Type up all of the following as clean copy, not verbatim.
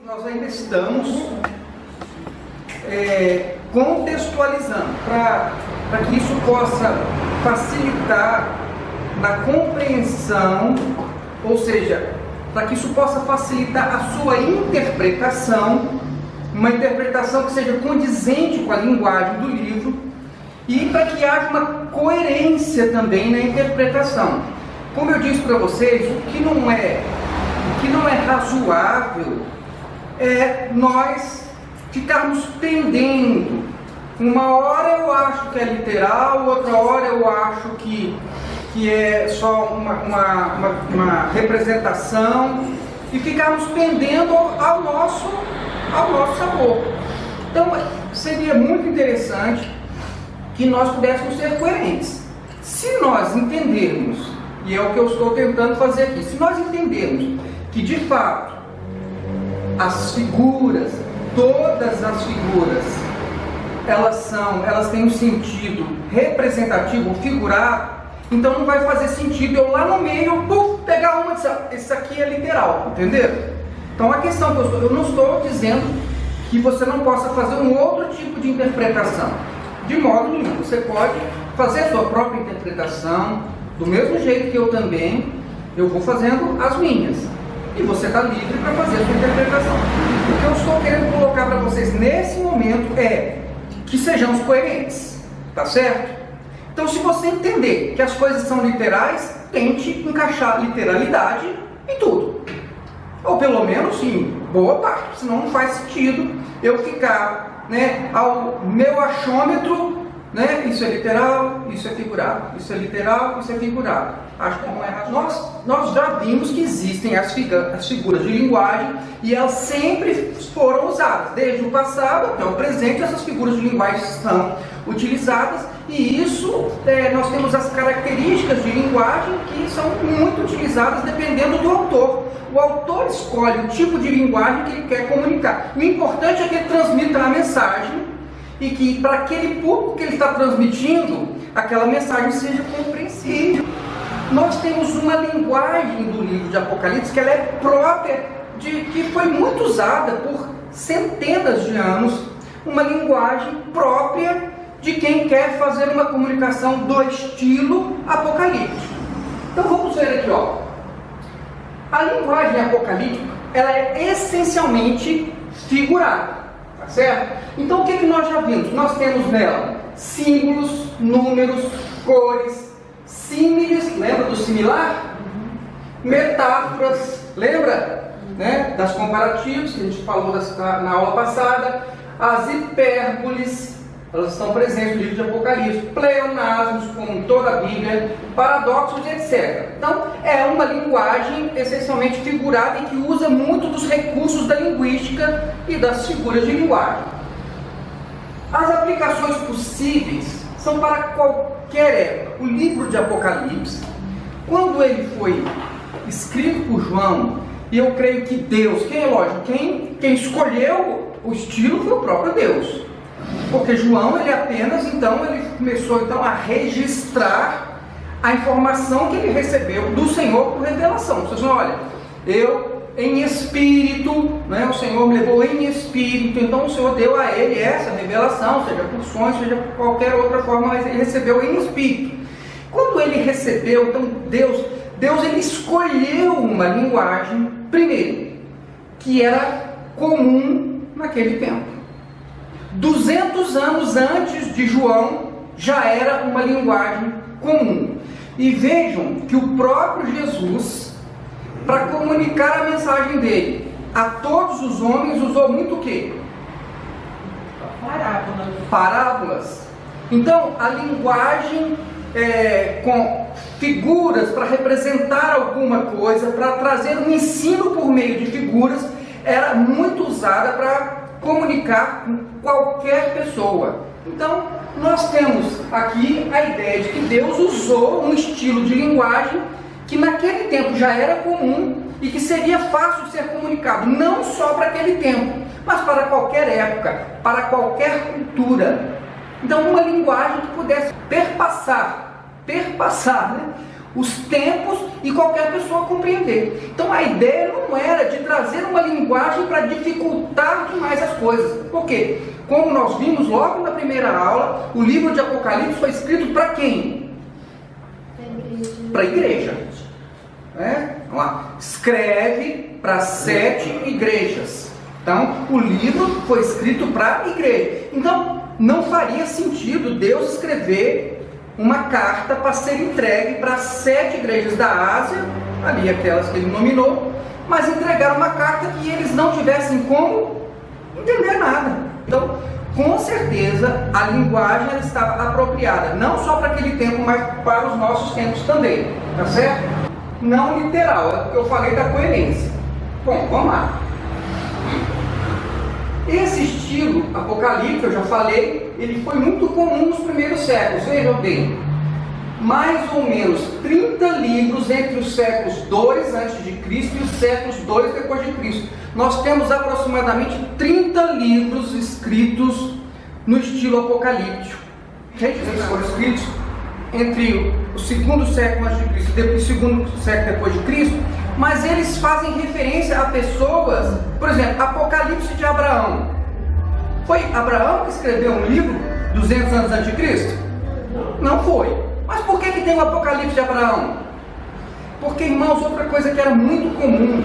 Nós ainda estamos contextualizando para que isso possa facilitar na compreensão, ou seja, para que isso possa facilitar a sua interpretação, uma interpretação que seja condizente com a linguagem do livro e para que haja uma coerência também na interpretação. Como eu disse para vocês, o que não é razoável é nós ficarmos pendendo. Uma hora eu acho que é literal, outra hora eu acho que é só uma representação, e ficarmos pendendo ao nosso sabor. Então seria muito interessante que nós pudéssemos ser coerentes. Se nós entendermos, e é o que eu estou tentando fazer aqui, se nós entendermos que de fato as figuras, todas as figuras, elas têm um sentido representativo, figurado, então não vai fazer sentido eu lá no meio pegar uma e dizer, isso aqui é literal, entenderam? Então a questão que eu não estou dizendo que você não possa fazer um outro tipo de interpretação, de modo nenhum. Você pode fazer a sua própria interpretação, do mesmo jeito que eu vou fazendo as minhas. E você está livre para fazer a sua interpretação. O que eu estou querendo colocar para vocês nesse momento é que sejamos coerentes, tá certo? Então, se você entender que as coisas são literais, tente encaixar literalidade em tudo. Ou pelo menos, sim, boa parte, senão não faz sentido eu ficar, ao meu achômetro, isso é literal, isso é figurado, isso é literal, isso é figurado. Acho que não é razoável. Nós já vimos que existem as figuras de linguagem e elas sempre foram usadas. Desde o passado até o presente, essas figuras de linguagem são utilizadas, e isso, nós temos as características de linguagem que são muito utilizadas dependendo do autor. O autor escolhe o tipo de linguagem que ele quer comunicar. O importante é que ele transmita a mensagem e que para aquele público que ele está transmitindo, aquela mensagem seja compreensível. Nós temos uma linguagem do livro de Apocalipse que ela é própria, que foi muito usada por centenas de anos, uma linguagem própria de quem quer fazer uma comunicação do estilo apocalíptico. Então vamos ver aqui, ó. A linguagem apocalíptica, ela é essencialmente figurada, tá certo? Então o que nós já vimos? Nós temos nela símbolos, números, cores, símiles, lembra do similar? Metáforas, lembra? Das comparativos que a gente falou na aula passada. As hipérboles, elas estão presentes no livro de Apocalipse. Pleonasmos, como em toda a Bíblia, paradoxos, etc. Então, é uma linguagem essencialmente figurada e que usa muito dos recursos da linguística e das figuras de linguagem. As aplicações possíveis são para qualquer época. O livro de Apocalipse, quando ele foi escrito por João, e eu creio que Deus, quem escolheu o estilo foi o próprio Deus. Porque João, ele começou a registrar a informação que ele recebeu do Senhor por revelação. Vocês vão, olha, eu em espírito, o Senhor me levou em espírito, então o Senhor deu a ele essa revelação, seja por sonhos, seja por qualquer outra forma, mas ele recebeu em espírito. Quando ele recebeu, então Deus ele escolheu uma linguagem, primeiro, que era comum naquele tempo. 200 anos antes de João, já era uma linguagem comum. E vejam que o próprio Jesus, para comunicar a mensagem dele a todos os homens, usou muito o quê? Parábolas. Então, a linguagem com figuras para representar alguma coisa, para trazer um ensino por meio de figuras, era muito usada para comunicar com qualquer pessoa. Então, nós temos aqui a ideia de que Deus usou um estilo de linguagem que naquele tempo já era comum e que seria fácil ser comunicado, não só para aquele tempo, mas para qualquer época, para qualquer cultura. Então, uma linguagem que pudesse perpassar os tempos e qualquer pessoa compreender. Então a ideia não era de trazer uma linguagem para dificultar demais as coisas. Por quê? Como nós vimos logo na primeira aula, o livro de Apocalipse foi escrito para quem? Para a igreja. Vamos lá. Escreve para 7 igrejas. Então, o livro foi escrito para a igreja. Então, não faria sentido Deus escrever uma carta para ser entregue para 7 igrejas da Ásia, ali aquelas que ele nominou, mas entregar uma carta que eles não tivessem como entender nada. Então, com certeza, a linguagem ela estava apropriada, não só para aquele tempo, mas para os nossos tempos também, tá certo? Não literal, é porque eu falei da coerência. Bom, vamos lá. Esse estilo apocalíptico, eu já falei, ele foi muito comum nos primeiros séculos. Vejam bem, mais ou menos 30 livros entre os séculos 2 a.C. e os séculos 2 depois de Cristo. Nós temos aproximadamente 30 livros escritos no estilo apocalíptico. Gente, eles foram escritos entre o segundo século a.C. e o segundo século depois de Cristo, mas eles fazem referência a pessoas, por exemplo, Apocalipse de Abraão. Foi Abraão que escreveu um livro 200 anos antes de Cristo? Não foi. Mas por que tem o Apocalipse de Abraão? Porque, irmãos, outra coisa que era muito comum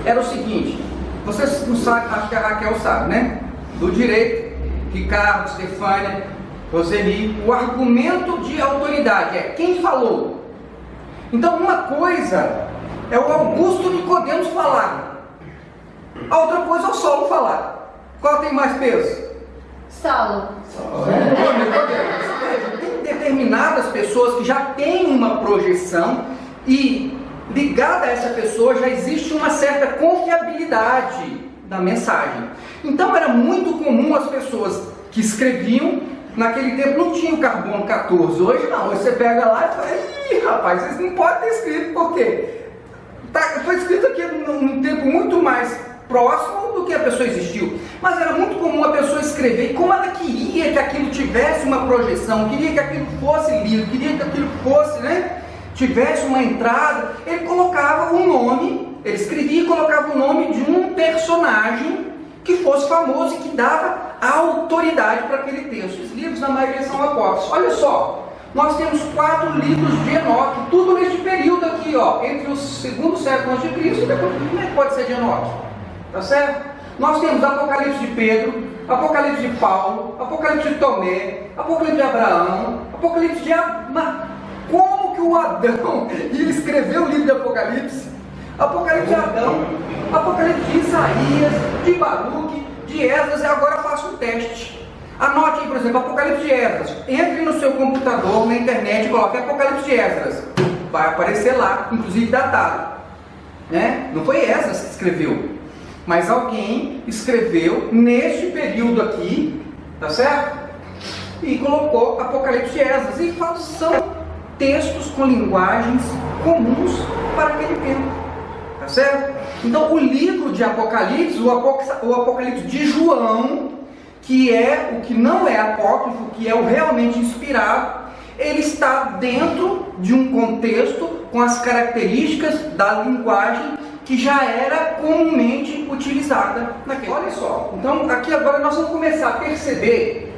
era o seguinte, vocês não sabem, acho que a Raquel sabe, né? Do direito, Ricardo, Stefânia, Roseli, o argumento de autoridade é quem falou. Então, uma coisa é o Augusto Nicodemos falar, a outra coisa é o Saulo falar. Qual tem mais peso? Saulo. Tem determinadas pessoas que já têm uma projeção e ligada a essa pessoa já existe uma certa confiabilidade da mensagem. Então era muito comum as pessoas que escreviam, naquele tempo não tinha o carbono 14, hoje não, você pega lá e fala, ih rapaz, vocês não podem ter escrito, por quê? Foi escrito aqui num tempo muito mais próximo do que a pessoa existiu, mas era muito comum a pessoa escrever, e como ela queria que aquilo tivesse uma projeção, queria que aquilo fosse lido, queria que aquilo fosse, tivesse uma entrada, ele colocava um nome, ele escrevia e colocava o nome de um personagem que fosse famoso e que dava autoridade para aquele texto. Os livros, na maioria, são apócrifos. Olha só, nós temos 4 livros de Enoque, tudo neste período aqui, entre o segundo século antes de Cristo e depois, como é que pode ser de Enoque? Tá certo? Nós temos Apocalipse de Pedro, Apocalipse de Paulo, Apocalipse de Tomé, Apocalipse de Abraão, Apocalipse de Como que o Adão ia escrever o livro de Apocalipse? Apocalipse de Adão, Apocalipse de Isaías, de Baruque, de Esdras, e agora faço um teste. Anote aí, por exemplo, Apocalipse de Esdras. Entre no seu computador, na internet, e coloque Apocalipse de Esdras. Vai aparecer lá, inclusive datado. Não foi Esdras que escreveu, mas alguém escreveu neste período aqui, tá certo? E colocou Apocalipse de Esdras. E são textos com linguagens comuns para aquele tempo, tá certo? Então o livro de Apocalipse, o Apocalipse de João, que é o que não é apócrifo, que é o realmente inspirado, ele está dentro de um contexto com as características da linguagem que já era comumente utilizada naquele. Olha só, então aqui agora nós vamos começar a perceber,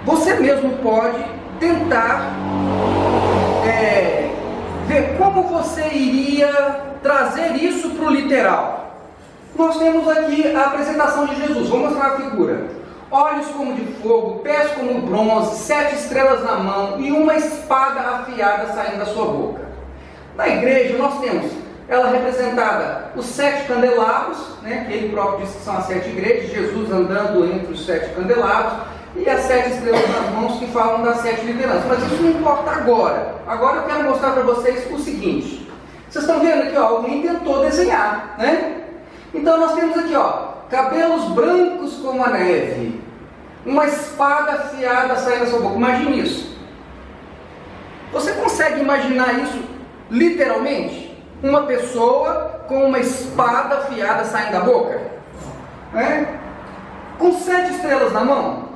você mesmo pode tentar ver como você iria trazer isso para o literal. Nós temos aqui a apresentação de Jesus, vou mostrar a figura. Olhos como de fogo, pés como bronze, 7 estrelas na mão e uma espada afiada saindo da sua boca. Na igreja nós temos ela representada os 7 candelabros, que ele próprio diz que são as 7 igrejas, Jesus andando entre os 7 candelabros, e as 7 estrelas nas mãos que falam das 7 lideranças. Mas isso não importa agora. Agora eu quero mostrar para vocês o seguinte. Vocês estão vendo aqui, alguém tentou desenhar, Então nós temos aqui, cabelos brancos como a neve, uma espada afiada saindo da sua boca. Imagine isso. Você consegue imaginar isso literalmente? Uma pessoa com uma espada afiada saindo da boca? Com 7 estrelas na mão?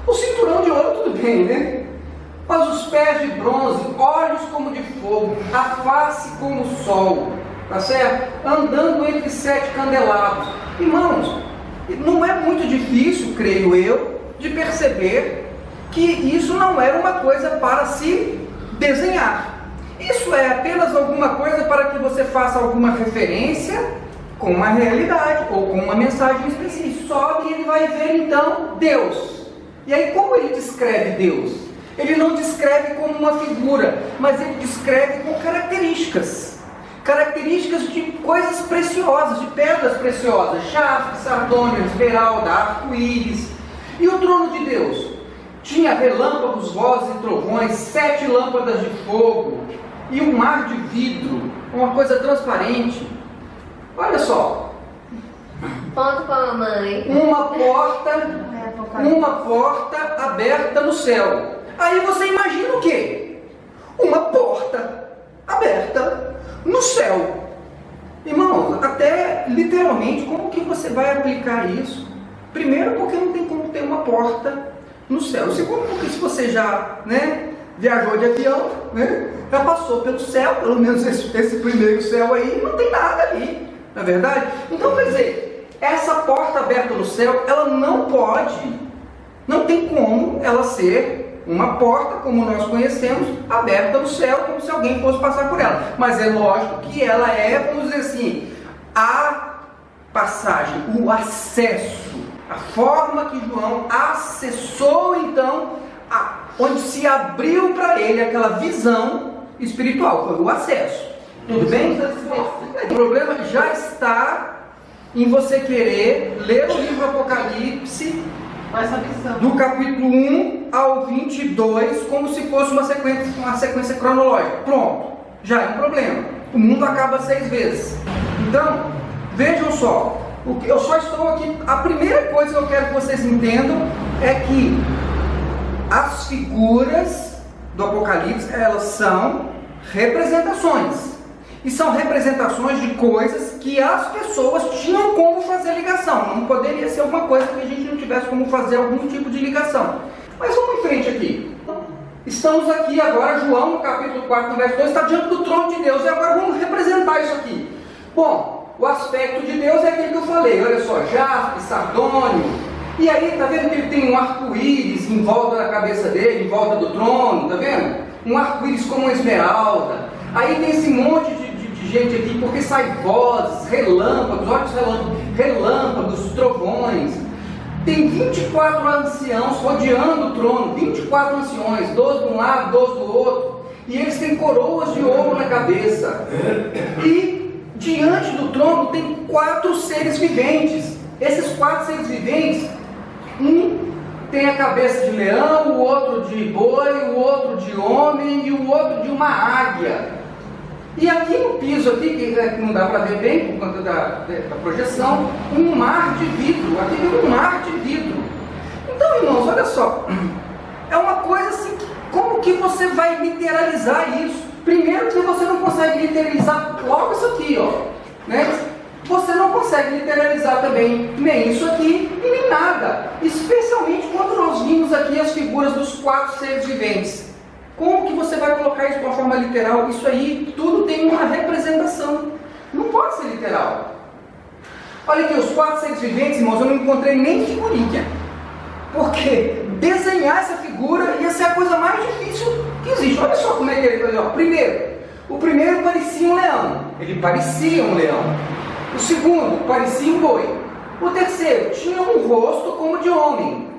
O cinturão de ouro tudo bem, mas os pés de bronze, olhos como de fogo, a face como o sol, tá certo? Andando entre 7 candelabros. Irmãos, não é muito difícil, creio eu, de perceber que isso não era uma coisa para se desenhar. Isso é apenas alguma coisa para que você faça alguma referência com uma realidade ou com uma mensagem específica. Sobe e ele vai ver então Deus. E aí como ele descreve Deus? Ele não descreve como uma figura, mas ele descreve com características. Características de coisas preciosas, de pedras preciosas, jaspe, sardônio, esmeralda, arco-íris. E o trono de Deus? Tinha relâmpagos, vozes e trovões, 7 lâmpadas de fogo e um mar de vidro, uma coisa transparente. Olha só. Ponto com a mamãe. Uma porta aberta no céu. Aí você imagina o quê? Uma porta aberta no céu. Irmãos, até literalmente, como que você vai aplicar isso? Primeiro, porque não tem como ter uma porta no céu. Segundo, porque se você já viajou de avião, já passou pelo céu, pelo menos esse primeiro céu aí, não tem nada ali, não é verdade? Então, quer dizer, essa porta aberta no céu, ela não tem como ela ser uma porta, como nós conhecemos, aberta no céu, como se alguém fosse passar por ela. Mas é lógico que ela é, vamos dizer assim, a passagem, o acesso, a forma que João acessou, então, onde se abriu para ele aquela visão espiritual, foi o acesso. Tudo bem? O problema já está em você querer ler o livro Apocalipse, do capítulo 1 ao 22, como se fosse uma sequência cronológica. Pronto, já é um problema. O mundo acaba 6 vezes. Então, vejam só, eu só estou aqui. A primeira coisa que eu quero que vocês entendam é que as figuras do Apocalipse, elas são representações. E são representações de coisas que as pessoas tinham como fazer ligação. Não poderia ser alguma coisa que a gente não tivesse como fazer algum tipo de ligação. Mas vamos em frente aqui. Estamos aqui agora, João, no capítulo 4, no verso 2, está diante do trono de Deus. E agora vamos representar isso aqui. Bom, o aspecto de Deus é aquele que eu falei. Olha só, jaspe, sardônio. E aí, está vendo que ele tem um arco-íris em volta da cabeça dele, em volta do trono, está vendo? Um arco-íris como uma esmeralda. Aí tem esse monte de gente aqui, porque sai vozes, relâmpagos, olhos relâmpagos, trovões. Tem 24 anciãos rodeando o trono, 24 anciões, 12 de um lado, 12 do outro, e eles têm coroas de ouro na cabeça. E diante do trono tem 4 seres viventes. Esses 4 seres viventes, um tem a cabeça de leão, o outro de boi, o outro de homem e o outro de uma águia. E aqui no piso, aqui, que não dá para ver bem por conta da projeção, um mar de vidro. Aqui tem um mar de vidro. Então, irmãos, olha só. É uma coisa assim, como que você vai literalizar isso? Primeiro que você não consegue literalizar logo isso aqui, ó. Você não consegue literalizar também nem isso aqui e nem nada. Especialmente quando nós vimos aqui as figuras dos 4 seres viventes. Como que você vai colocar isso de uma forma literal? Isso aí, tudo tem uma representação. Não pode ser literal. Olha aqui, os 4 seres viventes, irmãos, eu não encontrei nem figurinha. Porque desenhar essa figura ia ser a coisa mais difícil que existe. Olha só como é que ele... O primeiro parecia um leão. Ele parecia um leão. O segundo parecia um boi. O terceiro tinha um rosto como de homem.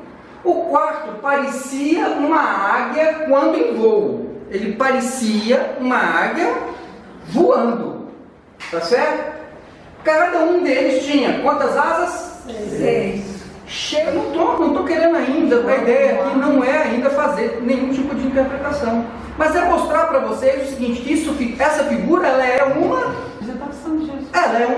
O quarto parecia uma águia quando em voo. Ele parecia uma águia voando. Tá certo? Cada um deles tinha quantas asas? 6. Chega no tronco, não estou querendo ainda. A ideia aqui não é ainda fazer nenhum tipo de interpretação. Mas é mostrar para vocês o seguinte, que essa figura ela é uma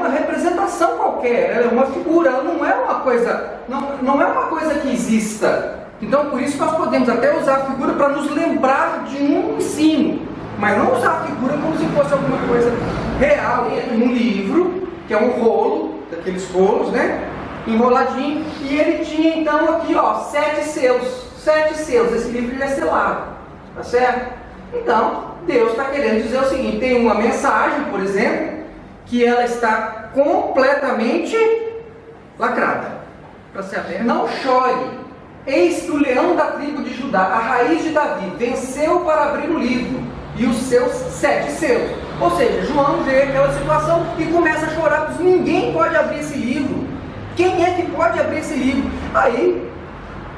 representação qualquer, ela é uma figura, ela não é uma coisa, não é uma coisa que exista. Então por isso nós podemos até usar a figura para nos lembrar de um ensino, mas não usar a figura como se fosse alguma coisa real. Um livro, que é um rolo, daqueles rolos, enroladinho, e ele tinha então aqui, 7 selos. 7 selos, esse livro ele é selado. Tá certo? Então, Deus está querendo dizer o seguinte: tem uma mensagem, por exemplo, que ela está completamente lacrada. Para ser aberta. Não chore, eis que o leão da tribo de Judá, a raiz de Davi, venceu para abrir o livro e os seus 7 selos. Ou seja, João vê aquela situação e começa a chorar, porque ninguém pode abrir esse livro. Quem é que pode abrir esse livro? Aí,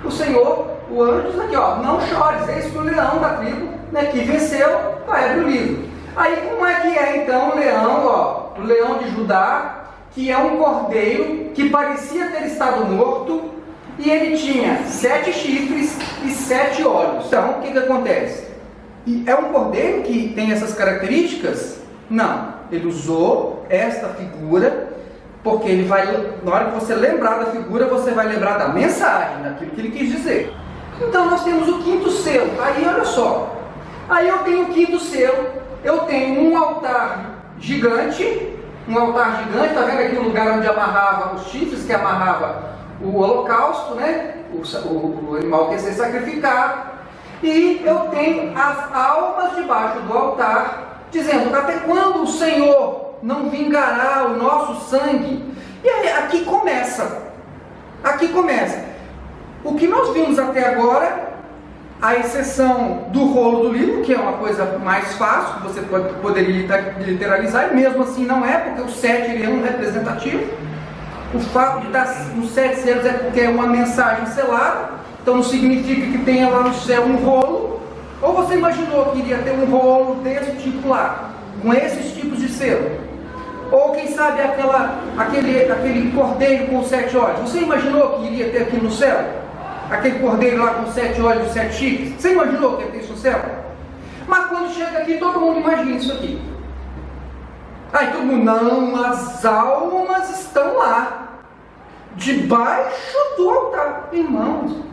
o Senhor, o anjo diz aqui, ó, não chores, eis que o leão da tribo, né, que venceu, vai abrir o livro. Aí, como é que é então o leão, ó, o leão de Judá, que é um cordeiro que parecia ter estado morto, e ele tinha 7 chifres e 7 olhos. Então, o que que acontece? E é um cordeiro que tem essas características? Não. Ele usou esta figura, porque ele vai, na hora que você lembrar da figura, você vai lembrar da mensagem, daquilo que ele quis dizer. Então, nós temos o 5º selo. Aí, olha só. Aí eu tenho o 5º selo, eu tenho um altar gigante, está vendo aqui o lugar onde amarrava os chifres, que amarrava o holocausto, né? O animal que ia ser sacrificado. E eu tenho as almas debaixo do altar, dizendo, até quando o Senhor não vingará o nosso sangue? E aí, aqui começa. O que nós vimos até agora, a exceção do rolo do livro, que é uma coisa mais fácil, que você poderia literalizar, e mesmo assim não é, porque o 7 ele é um representativo. O fato de estar nos 7 selos é porque é uma mensagem selada, então não significa que tenha lá no céu um rolo. Ou você imaginou que iria ter um rolo desse tipo lá, com esses tipos de selo? Ou quem sabe aquele cordeiro com 7 olhos? Você imaginou que iria ter aqui no céu? Aquele cordeiro lá com 7 olhos e 7 chifres? Você imaginou que ia ter isso no céu? Mas quando chega aqui, todo mundo imagina isso aqui. Aí todo mundo, não, as almas estão lá, debaixo do altar. Irmãos,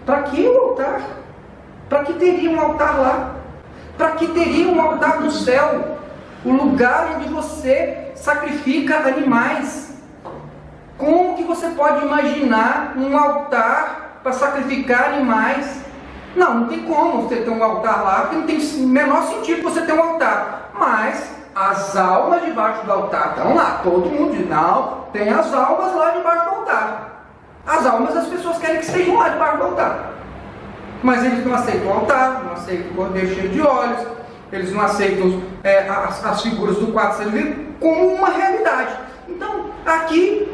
para que o altar? Para que teria um altar lá? Para que teria um altar no céu? O lugar onde você sacrifica animais. Como que você pode imaginar um altar para sacrificar animais? Não tem como você ter um altar lá, porque não tem o menor sentido você ter um altar. Mas as almas debaixo do altar estão lá. Todo mundo diz, não, tem as almas lá debaixo do altar. As almas as pessoas querem que estejam lá debaixo do altar. Mas eles não aceitam o altar, não aceitam o cordeiro cheio de olhos, eles não aceitam as figuras do 4 selos como uma realidade. Então, aqui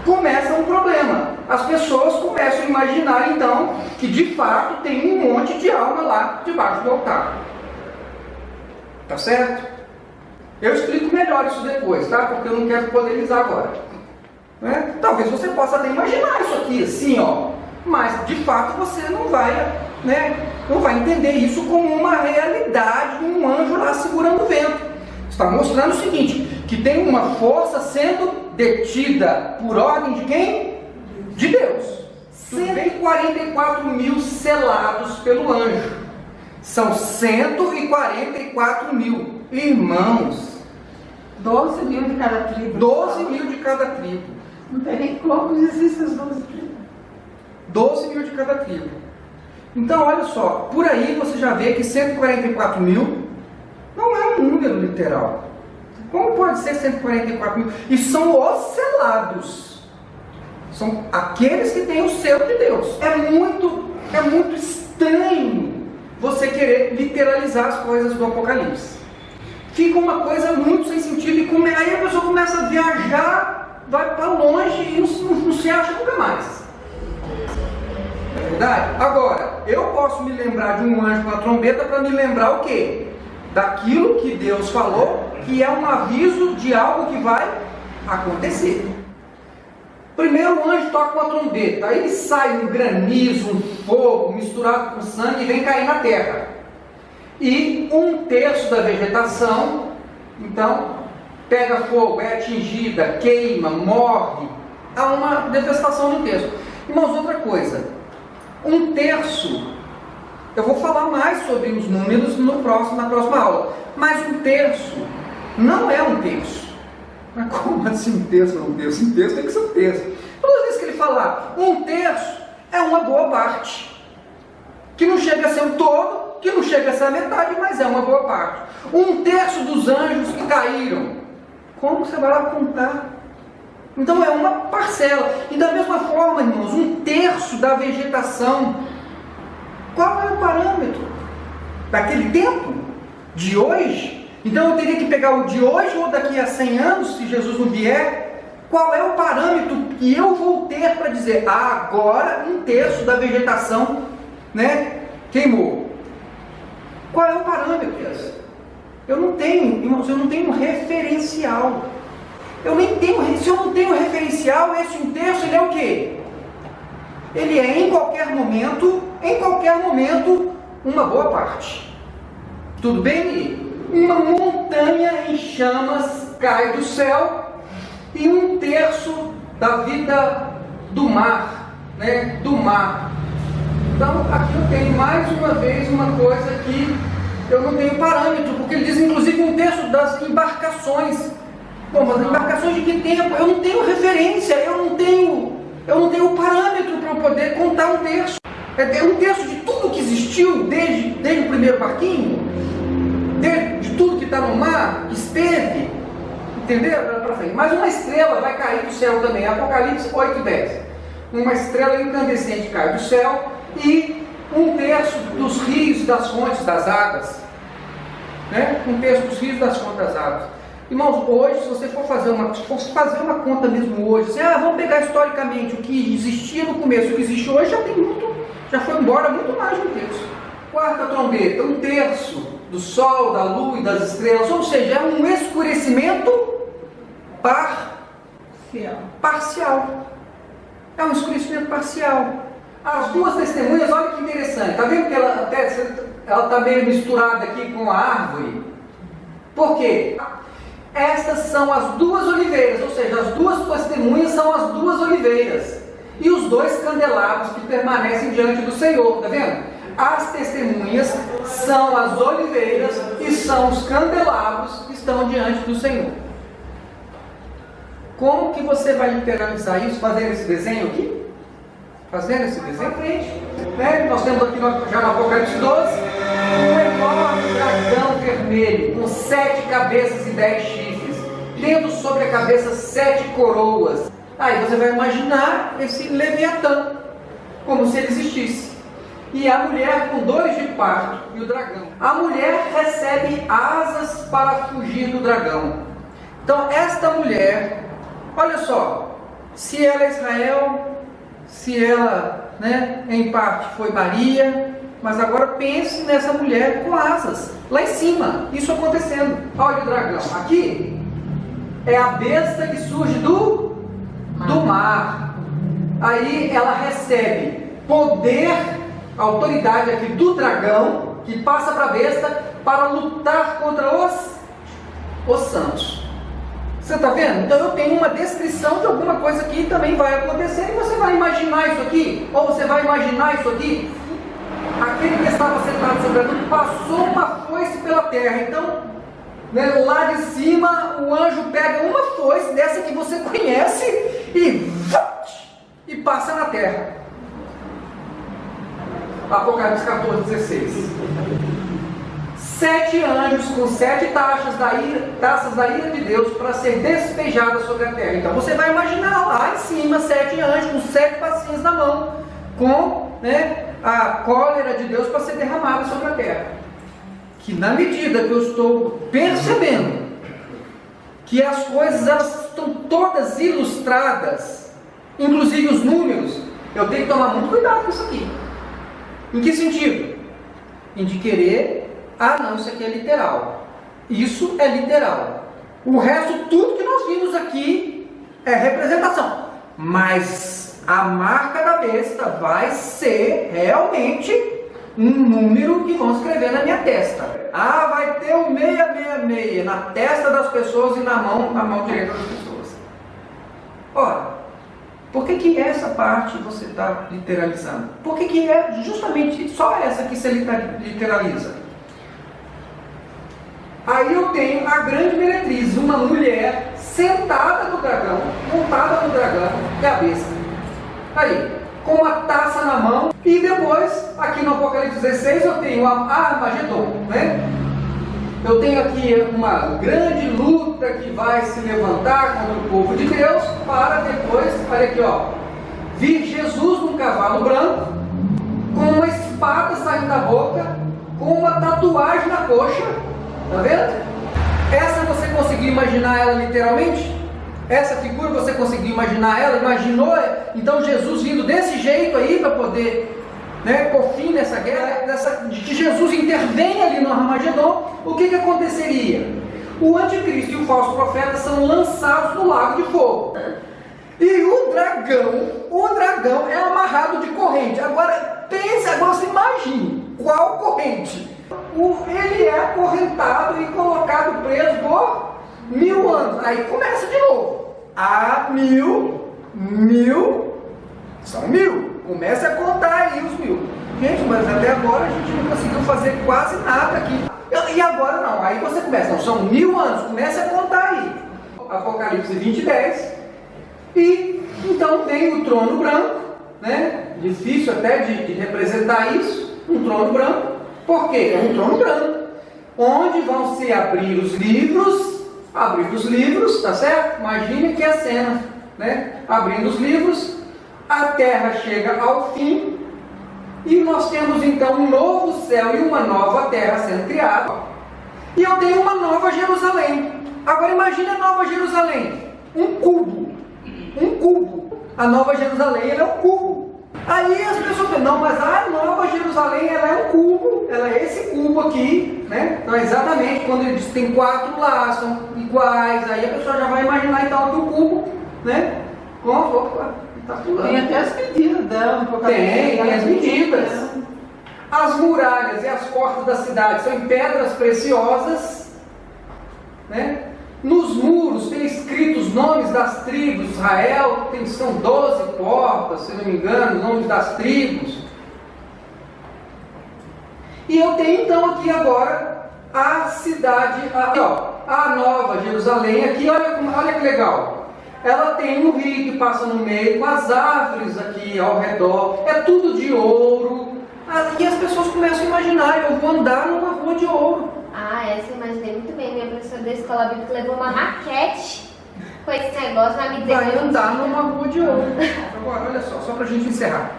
começa um problema. As pessoas começam a imaginar, então, que de fato tem um monte de alma lá debaixo do altar. Tá certo? Eu explico melhor isso depois, tá? Porque eu não quero polemizar agora. Né? Talvez você possa até imaginar isso aqui, assim, ó. Mas, de fato, você não vai entender isso como uma realidade, um anjo lá segurando o vento. Está mostrando o seguinte, que tem uma força sendo detida por ordem de quem? De Deus. 144 mil selados pelo anjo. São 144 mil irmãos. 12 mil de cada tribo. 12 mil de cada tribo. Não tem nem como existem essas 12 tribos. 12 mil de cada tribo. Então, olha só, por aí você já vê que 144 mil não é um número literal. Como pode ser 144 mil? E são os selados. São aqueles que têm o selo de Deus. É muito estranho você querer literalizar as coisas do Apocalipse. Fica uma coisa muito sem sentido. E aí a pessoa começa a viajar, vai para longe e não se acha nunca mais. É verdade? Agora, eu posso me lembrar de um anjo com a trombeta para me lembrar o quê? Daquilo que Deus falou, que é um aviso de algo que vai acontecer. Primeiro o anjo toca com a trombeta, aí sai um granizo, um fogo misturado com sangue e vem cair na terra. E 1/3 da vegetação, então, pega fogo, é atingida, queima, morre. Há uma devestação de 1/3. Irmãos, outra coisa, 1/3, eu vou falar mais sobre os números na próxima aula, mas 1/3 não é 1/3. Mas como assim 1/3 não é 1/3? 1/3 tem que ser 1/3. Todas as vezes que ele falar 1/3 é uma boa parte, que não chega a ser o todo, que não chega a ser a metade, mas é uma boa parte. 1/3 dos anjos que caíram. Como você vai lá contar? Então é uma parcela. E da mesma forma, irmãos, 1/3 da vegetação. Qual é o parâmetro? Daquele tempo? De hoje? Então eu teria que pegar o de hoje ou daqui a 100 anos, se Jesus não vier? Qual é o parâmetro que eu vou ter para dizer, agora 1/3 da vegetação, né, queimou? Qual é o parâmetro? Eu não tenho, irmãos, eu não tenho um referencial. Se eu não tenho referencial, esse 1/3 ele é o quê? Ele é em qualquer momento, uma boa parte. Tudo bem? Uma montanha em chamas cai do céu e 1/3 da vida do mar, né? Do mar. Então aqui eu tenho mais uma vez uma coisa que eu não tenho parâmetro, porque ele diz inclusive 1/3 das embarcações. Bom, mas embarcações de que tempo? Eu não tenho referência, eu não tenho parâmetro para eu poder contar 1/3. É 1/3 de tudo que existiu desde o primeiro barquinho, de tudo que está no mar, que esteve, entendeu? Para frente. Mas uma estrela vai cair do céu também, Apocalipse 8:10. Uma estrela incandescente cai do céu e 1/3 dos rios, das fontes das águas, né? 1/3 dos rios, das fontes das águas. Irmãos, hoje, se você for fazer uma conta mesmo hoje, assim, vamos pegar historicamente o que existia no começo, o que existe hoje, já foi embora muito mais de 1/3. Quarta trombeta, 1/3 do sol, da lua e das estrelas, ou seja, é um escurecimento parcial. É um escurecimento parcial. As duas testemunhas, olha que interessante, está vendo que ela está meio misturada aqui com a árvore? Por quê? Estas são as duas oliveiras, ou seja, as duas testemunhas são as duas oliveiras. E os dois candelabros que permanecem diante do Senhor, está vendo? As testemunhas são as oliveiras e são os candelabros que estão diante do Senhor. Como que você vai literalizar isso? Fazendo esse desenho aqui? Fazendo esse desenho à frente. Né? Nós temos aqui já no Apocalipse 12 um enorme dragão vermelho com 7 cabeças e 10 chifres, tendo sobre a cabeça 7 coroas. Aí você vai imaginar esse Leviatã como se ele existisse. E a mulher com dores de parto e o dragão. A mulher recebe asas para fugir do dragão. Então esta mulher, olha só, se ela é Israel, se ela, né, em parte foi Maria, mas agora pense nessa mulher com asas, lá em cima, isso acontecendo. Olha o dragão, aqui é a besta que surge do mar. Aí ela recebe poder, autoridade aqui do dragão, que passa para a besta para lutar contra os santos. Você está vendo? Então eu tenho uma descrição de alguma coisa que também vai acontecer e você vai imaginar isso aqui, ou você vai imaginar isso aqui. Aquele que estava sentado sobre a nuvem passou uma foice pela terra. Então, né, lá de cima, o anjo pega uma foice dessa que você conhece e passa na terra. Apocalipse 14:16. 7 anjos com 7 taças da ira de Deus para ser despejada sobre a terra. Então você vai imaginar lá em cima 7 anjos com 7 passinhas na mão, com, né, a cólera de Deus para ser derramada sobre a terra. Que na medida que eu estou percebendo que as coisas elas estão todas ilustradas, inclusive os números, eu tenho que tomar muito cuidado com isso aqui. Em que sentido? Em de querer, não, isso aqui é literal. Isso é literal. O resto, tudo que nós vimos aqui é representação. Mas a marca da besta vai ser realmente um número que vão escrever na minha testa. Vai ter um 666 na testa das pessoas e na mão direita das pessoas. Ora, por que essa parte você está literalizando? Por que é justamente só essa que você literaliza? Aí eu tenho a grande meretriz, uma mulher sentada no dragão, montada no dragão, e a besta. Aí, com uma taça na mão, e depois, aqui no Apocalipse 16, eu tenho a Armagedon, né? Eu tenho aqui uma grande luta que vai se levantar contra o povo de Deus, para depois, olha aqui, ó, vir Jesus num cavalo branco, com uma espada saindo da boca, com uma tatuagem na coxa, tá vendo? Essa você conseguiu imaginar ela literalmente? Essa figura você conseguiu imaginar ela? Imaginou então Jesus vindo desse jeito aí para poder, né, por fim nessa guerra, que Jesus intervém ali no Armagedon? O que aconteceria? O anticristo e o falso profeta são lançados no lago de fogo. E o dragão é amarrado de corrente. Agora pense, agora você imagine, qual corrente? Ele é acorrentado e colocado preso por 1000 anos. Aí começa de novo. São 1000. Comece a contar aí os 1000. Gente, mas até agora a gente não conseguiu fazer quase nada aqui. E agora não, aí você começa, não, são 1000 anos, comece a contar aí. Apocalipse 20:10. E então vem o trono branco, né? Difícil até de representar isso, um trono branco. Por quê? É um trono branco, onde vão se abrir os livros, tá certo? Imagine que é a cena, né? Abrindo os livros, a terra chega ao fim, e nós temos então um novo céu e uma nova terra sendo criada. E eu tenho uma nova Jerusalém. Agora imagine a nova Jerusalém, um cubo. A nova Jerusalém, ela é um cubo. Aí as pessoas pensam, não, mas a nova Jerusalém, ela é um cubo, ela é esse cubo aqui, né? Então exatamente, quando ele diz que tem 4 lados, são iguais, aí a pessoa já vai imaginar então que o cubo, né? Tá pulando. Tem até as medidas dela. Tem as medidas. As muralhas e as portas da cidade são em pedras preciosas, né? Nos muros tem escritos os nomes das tribos de Israel, são 12 portas, se não me engano, os nomes das tribos. E eu tenho então aqui agora a cidade, a nova Jerusalém, aqui, olha que legal. Ela tem um rio que passa no meio, com as árvores aqui ao redor, é tudo de ouro. E as pessoas começam a imaginar, eu vou andar numa rua de ouro. Essa eu imaginei muito bem. Minha professora da escola bíblica levou uma raquete com esse negócio, vai me dizer. Vai andar numa rua de ouro. Agora, olha só pra gente encerrar.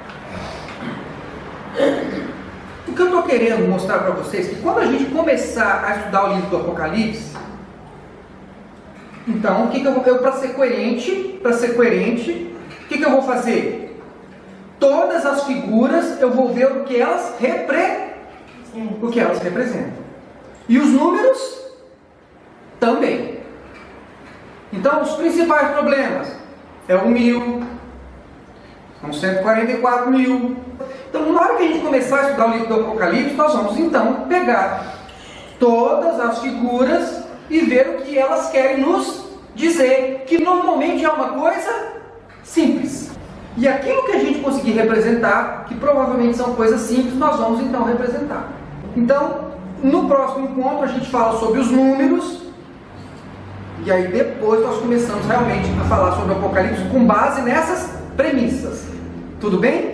O que eu estou querendo mostrar para vocês é que quando a gente começar a estudar o livro do Apocalipse, então, o que eu vou, para ser coerente, o que eu vou fazer? Todas as figuras eu vou ver o que elas representam. E os números também. Então, os principais problemas é o 1000, são 144 mil. Então, na hora que a gente começar a estudar o livro do Apocalipse, nós vamos então pegar todas as figuras e ver o que elas querem nos dizer, que normalmente é uma coisa simples. E aquilo que a gente conseguir representar, que provavelmente são coisas simples, nós vamos então representar. Então, no próximo encontro a gente fala sobre os números, e aí depois nós começamos realmente a falar sobre o Apocalipse com base nessas premissas. Tudo bem?